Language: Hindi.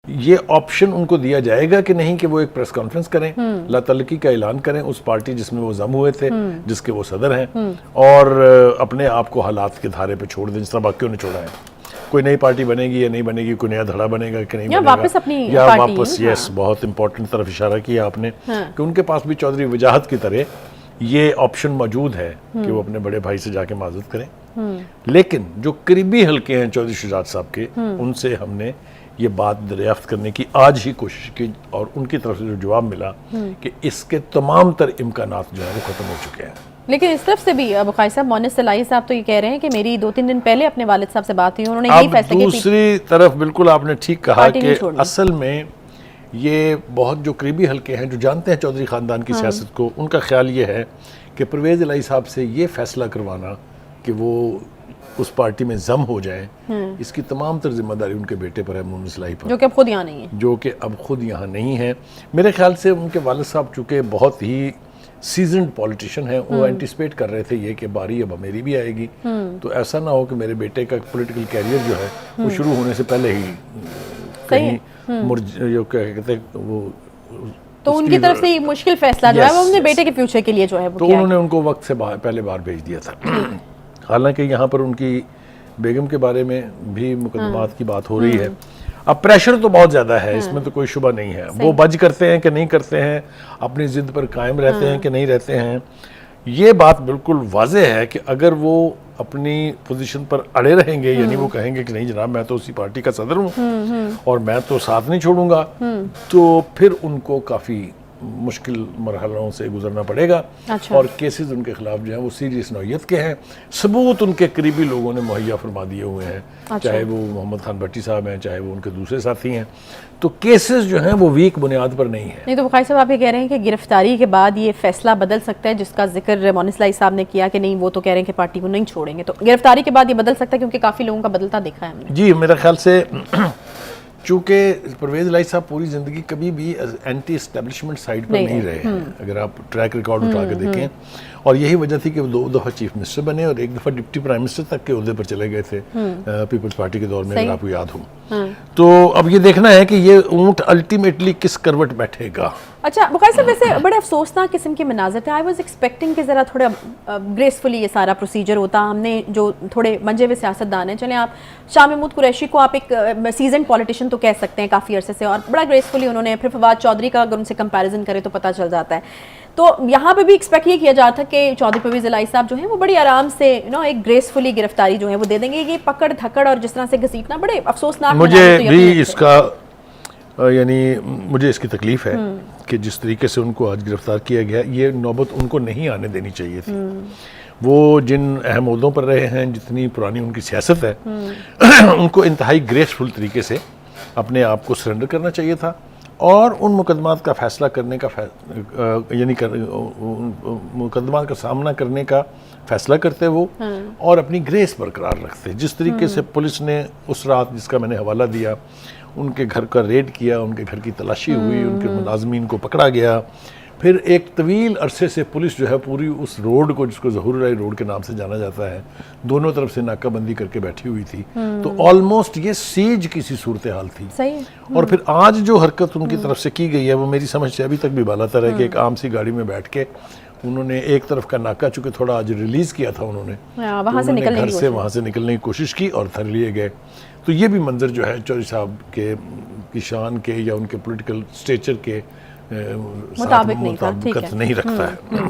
ये ऑप्शन उनको दिया जाएगा कि नहीं कि वो एक प्रेस कॉन्फ्रेंस करें, लातलकी का ऐलान करें उस पार्टी जिसमें वो जम हुए थे, जिसके वो सदर हैं, और अपने आप को हालात के धारे पे छोड़ दें जिस तरह बाकियों ने छोड़ा है। कोई नई पार्टी बनेगी या नहीं बनेगी, कोई नया धड़ा बनेगा कि नहीं बनेगा, वापस अपनी या पार्टी, वापस, यस, बहुत इंपॉर्टेंट तरफ इशारा किया आपने, कि उनके पास भी चौधरी वजाहत की तरह ये ऑप्शन मौजूद है कि वो अपने बड़े भाई से जाके माजूद करें। लेकिन जो करीबी हल्के हैं चौधरी शुजात साहब के, उनसे हमने ये बात दरियाफ्त करने की आज ही कोशिश की, और उनकी तरफ से जो जवाब मिला कि इसके तमाम तर इम्कानात जो है वो खत्म हो चुके हैं। लेकिन इस तरफ से भी बुखारी साहब, मोनिस सलाई साहब तो ये कह रहे हैं कि मेरी 2-3 दिन पहले अपने वालिद साहब से बात हुई, उन्होंने यही फैसला किया। दूसरी तरफ बिल्कुल आपने ठीक कहा कि असल में ये बहुत जो करीबी हल्के हैं जो जानते हैं चौधरी खानदान की सियासत को, उनका ख्याल ये है कि परवेज़ इलाही साहब से ये फैसला करवाना कि वो उस पार्टी में जम हो जाए, इसकी तमाम तर जिम्मेदारी उनके बेटे पर है, मोनिस इलाही पर, जो कि अब खुद यहाँ नहीं है, जो कि अब खुद यहाँ नहीं है। मेरे ख्याल से उनके वालिद साहब चूँकि बहुत ही सीजन्ड पॉलिटिशियन है, वो एंटिसिपेट कर रहे थे ये कि बारी अब मेरी भी आएगी, तो ऐसा ना हो कि मेरे बेटे का पॉलिटिकल कैरियर जो है वो शुरू होने से पहले ही कहीं जो कहते हैं वो, तो उनकी तरफ से मुश्किल फैसला जो है वो अपने बेटे के फ्यूचर के लिए जो है वो, तो उन्होंने उनको वक्त से पहले बाहर भेज दिया था। हालांकि यहाँ पर उनकी बेगम के बारे में भी मुकदमात की बात हो रही है। अब प्रेशर तो बहुत ज़्यादा है, इसमें तो कोई शुबा नहीं है। वो बज करते हैं कि नहीं करते हैं, अपनी ज़िद पर कायम रहते हैं कि नहीं रहते हैं, ये बात बिल्कुल वाज़ेह है कि अगर वो अपनी पोजीशन पर अड़े रहेंगे, यानी वो कहेंगे कि नहीं जनाब मैं तो उसी पार्टी का सदर हूँ और मैं तो साथ नहीं छोड़ूंगा, तो फिर उनको काफ़ी मुश्किल मरहलों से गुजरना पड़ेगा। अच्छा। और केसेस उनके खिलाफ जो है वो सीरियस नौयत के हैं, सबूत उनके करीबी लोगों ने मुहैया फरमा दिए हुए हैं। अच्छा। चाहे वो मोहम्मद खान भट्टी साहब हैं, चाहे वो उनके दूसरे साथी हैं, तो केसेस जो हैं वो वीक बुनियाद पर नहीं है। नहीं तो बुखारी साहब आप ये कह रहे हैं कि गिरफ्तारी के बाद ये फैसला बदल सकता है, जिसका जिक्र मोनिस इलाही साहब ने किया कि नहीं वो तो कह रहे हैं कि पार्टी को नहीं छोड़ेंगे, तो गिरफ्तारी के बाद ये बदल सकता है, क्योंकि काफ़ी लोगों का बदलता देखा है हमने। जी, मेरे ख्याल से चूँकि परवेज़ इलाही साहब पूरी ज़िंदगी कभी भी एंटी एस्टेब्लिशमेंट साइड पर नहीं रहे हैं, अगर आप ट्रैक रिकॉर्ड उठा के देखें, और यही वजह थी कि वो 2 दफ़ा चीफ मिनिस्टर बने और 1 दफ़ा डिप्टी प्राइम मिनिस्टर तक के ओहदे पर चले गए थे पीपल्स पार्टी के दौर में, अगर आपको याद हो। तो अब ये देखना है कि ये ऊंट अल्टीमेटली किस करवट बैठेगा। अच्छा बुखारी साहब, वैसे बड़े अफसोसनाक किस्म के मनाज़र थे। आई वाज एक्सपेक्टिंग कि ज़रा थोड़ा ग्रेसफुली ये सारा प्रोसीजर होता। हमने जो थोड़े मंजे हुए सियासतदान हैं, चलें आप शाह महमूद कुरैशी को आप एक सीजन पॉलिटिशियन तो कह सकते हैं काफ़ी अरसे से, और बड़ा ग्रेसफुली उन्होंने, फिर फवाद चौधरी का अगर उनसे कंपैरिजन करें तो पता चल जाता है। तो यहाँ पे भी एक्सपेक्ट ये किया जाता कि चौधरी परवेज़ इलाही साहब जो हैं वो बड़ी आराम से एक ग्रेसफुली गिरफ्तारी जो है वो दे देंगे। ये पकड़ धकड़ और जिस तरह से घसीटना बड़े अफसोसनाक। मुझे भी इसका यानी मुझे इसकी तकलीफ है कि जिस तरीके से उनको आज गिरफ्तार किया गया, ये नौबत उनको नहीं आने देनी चाहिए थी। वो जिन अहम ओहदों पर रहे हैं, जितनी पुरानी उनकी सियासत है, उनको इंतहाई ग्रेसफुल तरीके से अपने आप को सरेंडर करना चाहिए था, और उन मुकदमात का फैसला करने का यानी मुकदमात का सामना करने का फैसला करते वो, और अपनी ग्रेस बरकरार रखते। जिस तरीके से पुलिस ने उस रात, जिसका मैंने हवाला दिया, उनके घर का रेड किया, उनके घर की तलाशी हुई, उनके मुलाजमीन को पकड़ा गया, फिर एक तवील अरसे से पुलिस जो है पूरी उस रोड को, जिसको ज़हूर राय रोड के नाम से जाना जाता है, दोनों तरफ से नाकाबंदी करके बैठी हुई थी। तो ऑलमोस्ट ये सीज की सी सूरत हाल थी। सही। और फिर आज जो हरकत उनकी तरफ से की गई है वो मेरी समझ से अभी तक भी बालातर है कि एक आम सी गाड़ी में बैठ के उन्होंने एक तरफ का नाका, चूँकि थोड़ा आज रिलीज़ किया था उन्होंने, वहाँ से निकलने घर से वहाँ से निकलने की कोशिश की और धर लिए गए। तो ये भी मंजर जो है चौधरी साहब की शान के या उनके पॉलिटिकल स्टेचर के मुताबिक नहीं रखता है।